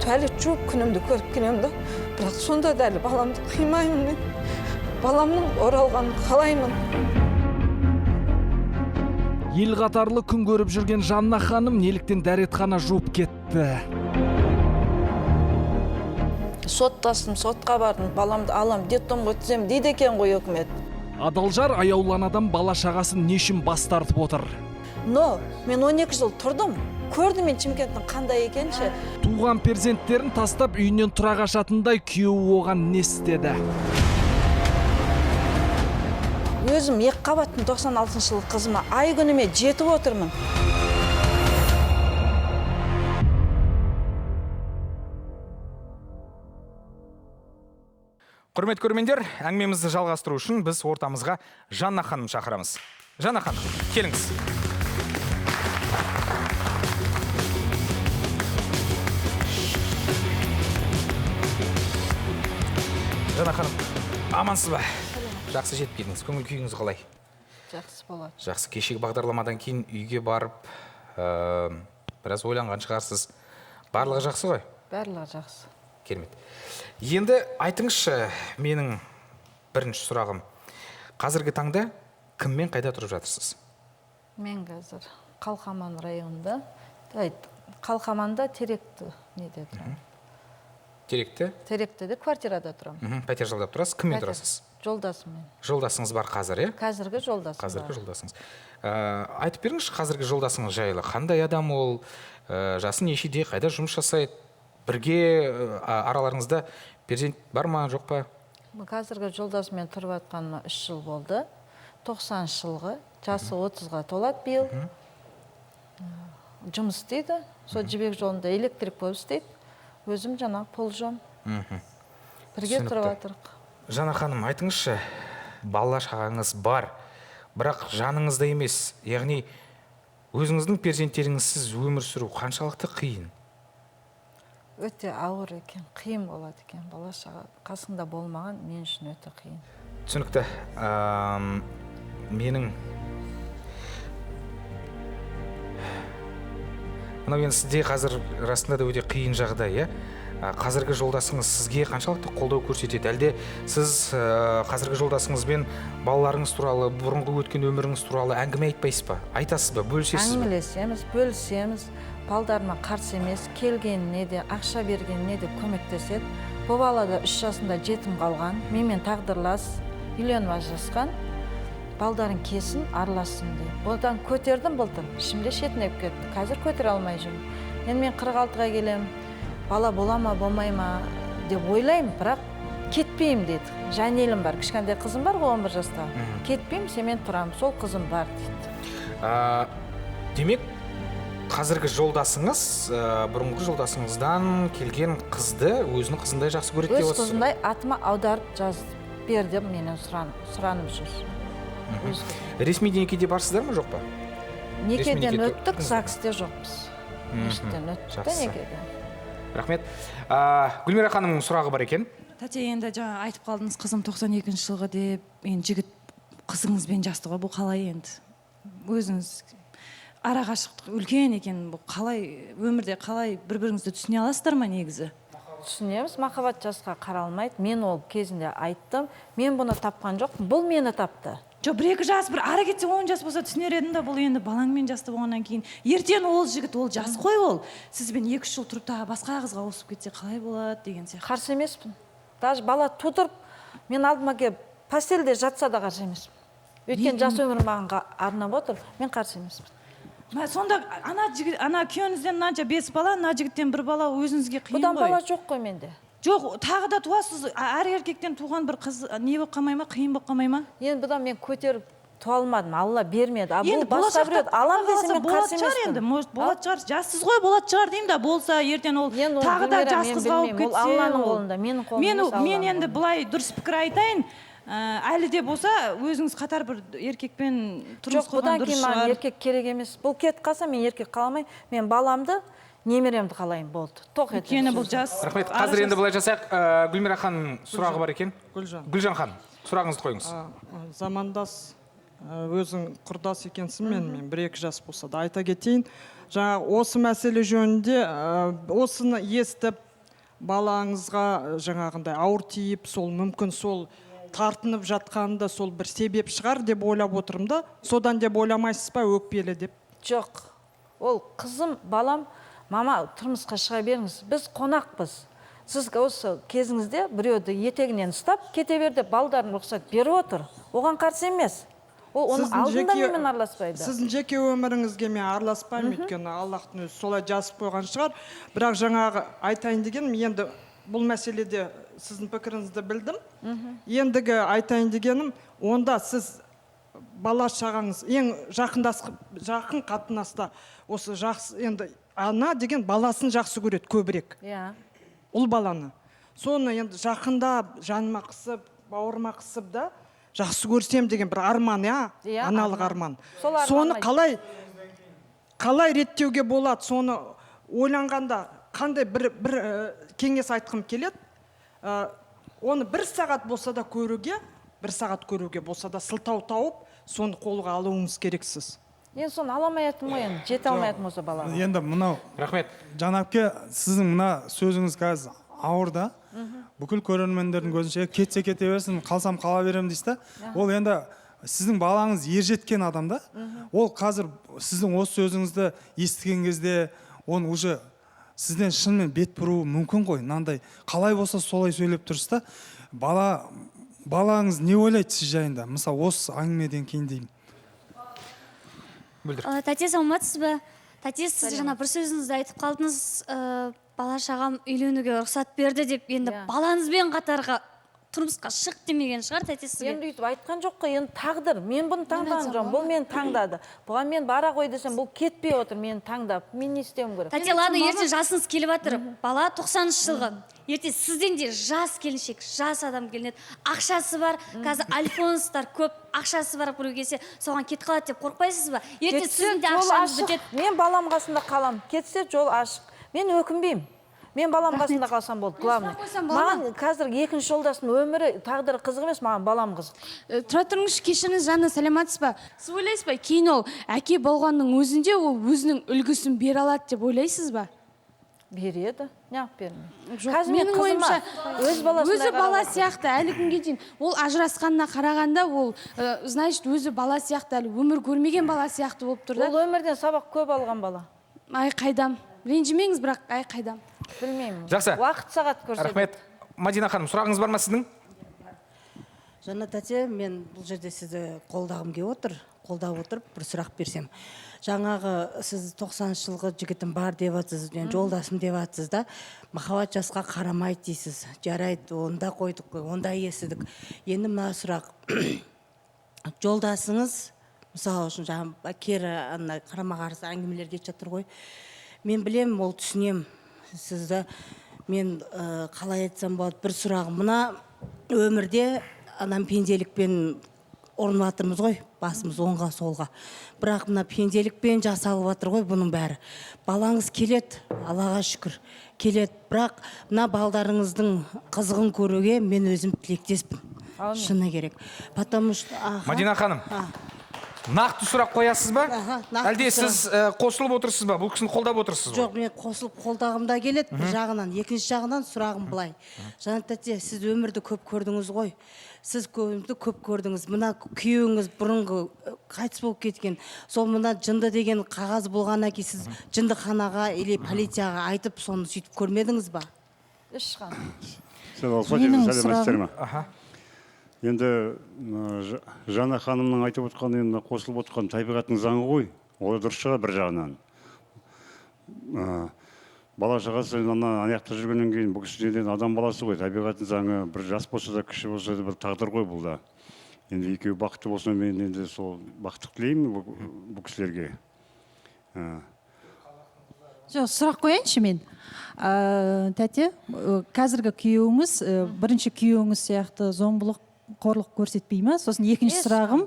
туалет жуып күнімді көріп келемін да. Бірақ сонда да әлі баламды қимаймын мен. Баламның оралғанын қалаймын. Ел қатарлы күн көріп жүрген Жанна ханым неліктен дәретхана жуып кетті. Соттастым, сотқа бардым, баламды алам, детдомға өткіземін дейді екен ғой өкімет. Адалжар аяулан адам бала шағасын не үшін бас тартып отыр? Но, мен 12 жыл тұрдым, көрдім мен Шымкенттің қандай екенше. Туған перзенттерін тастап үйінен тұра қашатындай күйеуі оған не істеді? Өзім 2 қабаттың 96 жылы қызыма ай күніме жетіп отырмын. Құрмет көрермендер, әңгімемізді жалғастыру үшін біз ортамызға Жанна ханым шақырамыз. Жанна ханым, келіңіз. Жанна ханым, амансыз ба? Жақсы жетіп келдіңіз. Көңіл күйіңіз қалай? Жақсы болады. Жақсы. Кешегі бағдарламадан кейін үйге барып, біраз ойланған шығарсыз. Барлығы жақсы ғой? Барлығы жақсы. Керемет. Енді айтыңызшы, менің бірінші сұрағым. Қазіргі таңда кіммен қайда тұрып жатырсыз? Мен қазір Қалқаман районында, Қалқаманда Теректі неде тұрам. Теректі? Теректіде квартирада тұрам. Пәтер жалдап тұрасыз. Кіммен тұрасыз? Жолдасыммен. Жолдасыңыз бар қазір, е? Қазіргі жолдасым бар. Қазіргі жолдасыңыз. Айтып беріңізші, қазіргі жолдасыңыз жайлы. Қандай адам ол? Жасы нешеде, қайда жұмыс жасайды? Бірге араларыңызда перзент бар ма, жоқ па? Қазіргі жолдасымен тұрып атқаныма 3 жыл болды. 90 жылғы, жасы 30-ға толады биыл. Жұмыс істейді. Сол жібек жолында электрик болып істейді. Өзім жаңағы полжом. Бірге тұрып атырық. Жанна ханым, айтыңызшы, бала шағаңыз бар, бірақ жаныңызда емес, яғни өзіңіздің перзенттеріңізсіз өмір сүру қаншалықты қиын? Өте ауыр екен, қиын болады екен. Бала шаға қасында болмаған мен үшін өте қиын. Түсінікті. Менің мынау енді сізде қазір расында да өте қиын жағдай, қазіргі жолдасыңыз сізге қаншалықты қолдау көрсетеді? Әлде сіз қазіргі жолдасыңызбен балаларыңыз туралы, бұрынғы өткен өміріңіз туралы әңгіме айтпайсыз ба? Айтасыз ба? Бөлісесіз ба? Әңгімелесеміз, бөлісеміз. Балдарыма қарсы емес, келгеніне де, ақша бергеніне де көмектеседі. Бұл бала да 3 жасында жетім қалған, менімен тағдырлас, үйленіп ажырасқан. Балдарын кесін, араласын дейді. Бұдан көтердім былтыр, ішімде шетінеп кетті. Қазір көтере алмай жүрмін. Енді мен 46-ға келем, бала бола ма, болмай ма деп ойлаймын, бірақ кетпеймін деді. Жанелім бар, кішкентай қызым бар, 11 жаста. Кетпеймін, семен тұрамын, сол қызым бар дейді. Демек, қазіргі жолдасыңыз, бұрынғы жолдасыңыздан келген қызды өзінің қызындай жақсы көреді деп өз отырсыз. қызындай атыма аударып жазып берді, менен сұранып жүр. Ресми некеде барсыздар ма, жоқ па? Некеден өттік, ЗАГСте жоқпыз. Мешіттен өттік те некеден. Рахмет. Гүлмира ханымның сұрағы бар екен. Тәте, енді жаңа айтып қалдыңыз, қызым 92 жылғы деп, енді жігіт қызыңызбен жасты ғой, бұл қалай енді? Өзіңіз арақашықтық үлкен екен, бұл қалай өмірде қалай бір-біріңізді түсіне аласыздар ма негізі? Түсінеміз, махаббат жасқа қаралмайды. Мен ол кезінде айттым, мен бұны тапқан жоқпын, бұл мені тапты. Жоқ, 1-2 жас, бір ары кетсе 10 жас болса түсінер едім да, бұл енді балаңмен жасты болғаннан кейін. Ертең ол жігіт, ол жас қой ол. Сізбен 2-3 жыл тұрып та басқа қызға ауысып кетсе қалай болады деген сияқты. Қарсы емеспін. Даже бала тудырып, мен алдыма келіп постельде жатса да қарсы емеспін. Өйткені жас өмірім маған арнап отыр, мен қарсы емеспін. Сонда ана күйеуіңізден мынанша 5 бала, ана жігіттен 1 бала өзіңізге қиын ғой. Бұдан бала жоқ қой менде. Жоқ, тағы да туасыз, әр еркектен туған бір қыз не болып қалмай ма, қиын болып қалмай ма? Енді бұдан мен көтеріп туа алмадым, Алла бермеді. Бұл басқа біреу алам десе мен қарсы емеспін. Болады шығар, жассыз ғой, болады шығар деймін да, болса ертең ол тағы да жас қызға алып кетсе. Ол Алланың қолында, менің қолымда. Мен енді былай дұрыс пікір айтайын. Әлі де болса, өзіңіз қатар бір еркекпен тұрмыс құрған дұрыс шығар. Жоқ, бұдан кейін маған еркек керек емес. Бұл кетіп қалса, мен еркек қаламай, мен баламды, немеремді қалайын, болды. Тоқ етіп. Өйткені бұл жас. Рахмет, қазір енді былай жасайық. Гүлмира ханым сұрағы бар екен. Гүлжан ханым, сұрағыңызды қойыңыз. Замандас, өзің құрдас екенсің мен 1-2 жас болса да айта кетейін. Жаңа осы мәселе жөнінде осыны естіп, балаңызға жаңағындай ауыр тиіп, сол мүмкін сол тартынып жатқанында сол бір себеп шығар деп ойлап отырмын да. Содан деп ойламайсыз ба, өкпелі деп? Жоқ, ол қызым, балам, мама тұрмысқа шыға беріңіз, біз қонақпыз. Сіз осы кезіңізде біреуді етегінен ұстап кете бер деп балдарын рұқсат беріп отыр. Оған қарсы емес. Ол оның алдында менімен араласпайды. Сіздің жеке өміріңізге мен араласпаймын, өйткені Аллахтың өзі солай жазып қойған шығар. Бірақ жаңағы айтайын дегенім, енді бұл мәселеде сіздің пікіріңізді білдім. Ендігі айтайын дегенім, онда сіз бала шағаңыз ең жақын қатынаста осы жақсы, енді ана деген баласын жақсы көреді көбірек. Иә. Ұл баланы. Соны енді жақында жаныма қысып, бауырыма қысып да жақсы көрсем деген бір арман, Иә, аналық арман. Соны қалай реттеуге болады? Соны ойланғанда қандай бір кеңес айтқым келеді. Оны бір сағат болса да көруге болса да сылтау тауып, соны қолға алуыңыз керексіз. Енді соны аламайтын ғой, енді жете алмайтын осы балаға. Енді мынау Рахмет. Жанапке, сіздің мына сөзіңіз қазір ауыр да. Бүкіл көрермендердің көзінше кетсе кете берсін, қалсам қала берем дейсіз да. Ол енді сіздің балаңыз ержеткен адам да. Ол қазір сіздің осы сөзіңізді естіген кезде оны уже сізден шынымен бет бұруы мүмкін ғой. Мынандай қалай болса солай сөйлеп тұрсыз да. Балаңыз не ойлайды сіз жайында? Мысалы осы әңгімеден кейін деймін. Тәте, саламатсыз ба? Тәте, сіз жаңа бір сөзіңізді айтып қалдыңыз, бала шағам үйленуге рұқсат берді деп, енді балаңызбен қатарға тұрмысқа шық демеген шығар, тәте сізге? Енді үйтіп айтқан жоқ қой, енді тағдыр. Мен бұны таңдаған жоқпын, бұл мені таңдады. Бұған мен бара ғой десем, бұл кетпей отыр, мені таңдап. Мен не істеуім керек? Тәте, ладно, ертең жасыңыз келіп жатыр. Бала 90-шы жылғы. Ертең сізден де жас келіншек, жас адам келінеді. Ақшасы бар, қазір альфонстар көп, ақшасы бар біреу келсе, соған кетіп қалады деп қорықпайсыз ба? Ертең сіздің де ақшаңыз бітеді. Мен балам қасында қалам. Кетсе жол ашық. Мен өкінбеймін. Мен балам қасында қалсам болды, главный. Маған қазір екінші жолдастың өмірі, тағдыры қызық емес, маған балам қызық. Тұра тұрыңызшы, кешіріңіз, Жанна, саламатсыз ба? Сіз ойлайсыз ба, кейін ол әке болғанның өзінде ол өзінің үлгісін бере алады деп ойлайсыз ба? Береді. Неғып бермейді? Жоқ, менің ойымша, өзі бала сияқты әлі күнге дейін. Ол ажырасқанына қарағанда, ол, значит, өзі бала сияқты, әлі өмір көрмеген бала сияқты болып тұр да. Ол өмірден сабақ көп алған бала. Ай қайдам. Ренжімеңіз, бірақ ай қайдам. Білмеймін. Жақсы. Уақыт сағат көрсетеді. Рахмет. Мадина ханым, сұрағыңыз бар ма сіздің? Жанна тәте, мен бұл жерде сізді қолдағым келіп отыр, қолдап отырып бір сұрақ берсем. Жаңағы сіз 90 жылғы жігітім бар деп жатсыз, жолдасым деп жатсыз да, махаббат жасқа қарамайды дейсіз. Жарайды, онда қойдық қой, онда естідік. Енді мына сұрақ, жолдасыңыз, мысалы үшін жаңа кері қарама-қарсы әңгімелер кетіп жатыр ғой. Мен білем, ол түсінем сізді. Мен қалай айтсам болады, бір сұрағым. Мына өмірде анам пенделікпен орынып жатырмыз ғой, басымыз оңға солға. Бірақ мына пенделікпен жасалып жатыр ғой бұның бәрі. Балаңыз келеді, Аллаға шүкір, келеді. Бірақ мына балдарыңыздың қызығын көруге мен өзім тілектеспін. Шыны керек. Потому что... Мадина ханым, нақты сұрақ қоясыз ба? Әлде сіз қосылып отырсыз ба? Бұл кісіні қолдап отырсыз ба? Жоқ, мен қосылып қолдағымда келеді бір жағынан. Екінші жағынан сұрағым былай. Жанат тәте, сіз өмірді көп көрдіңіз ғой. Сіз өмірді көп көрдіңіз. Мына күйеуіңіз бұрынғы қайтыс болып кеткен. Сол мына жынды деген қағаз болғаннан кейін сіз жынды қанаға или полицияға айтып соны сөйтіп көрмедіңіз ба? Ешқан. Сәлеметсіздер ме? Енді Жанна ханымның айтып отқан, енді қосылып отқан табиғаттың заңы ғой. Ол дұрыс шығар бір жағынан. Бала шағасы аяқта жүргеннен кейін бұл кісі адам баласы ғой. Табиғаттың заңы бір жас болса да, кіші болса да бір тағдыр ғой бұл да. Енді екеуі бақытты болса, мен енді сол бақыттық тілеймін бұл кісілерге. Жоқ, сұрақ қояйыншы мен. Тәте, қазіргі күйеуіңіз, бірінші күйеуіңіз сияқты зомбылық, қорлық көрсетпей ма? Сосын екінші сұрағым,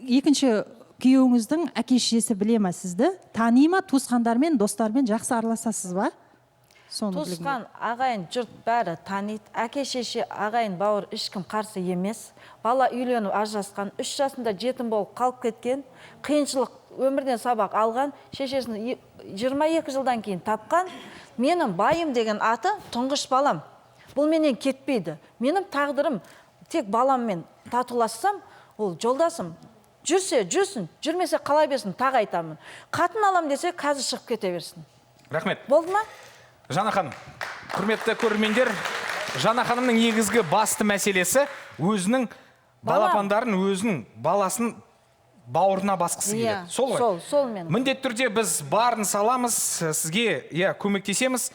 екінші күйеуіңіздің әке-шешесі біле ма сізді? Тани ма, туысқандармен, достармен жақсы араласасыз ба? Туысқан ағайын жұрт бәрі таниды. Әке-шеше, ағайын, бауыр ешкім қарсы емес. Бала үйленіп ажырасқан, 3 жасында жетім болып қалып кеткен, қиыншылық өмірден сабақ алған, шешесін 22 жылдан кейін тапқан. менің байым деген аты тұңғыш балам. Бұл менен кетпейді. Менің тағдырым тек баламмен татулассам, ол жолдасым. Жүрсе, жүрсін, жүрмесе қала берсін, тағы айтамын. Қатын алам десе, қазір шығып кете берсін. Рахмет. Болды ма? Жана ханым, құрметті көрермендер, Жана ханымның негізгі басты мәселесі өзінің балапандарын, өзінің баласын бауырына басқысы келеді. Сол ғой? Сол мен. Міндетті түрде біз барын саламыз, сізге көмектесеміз.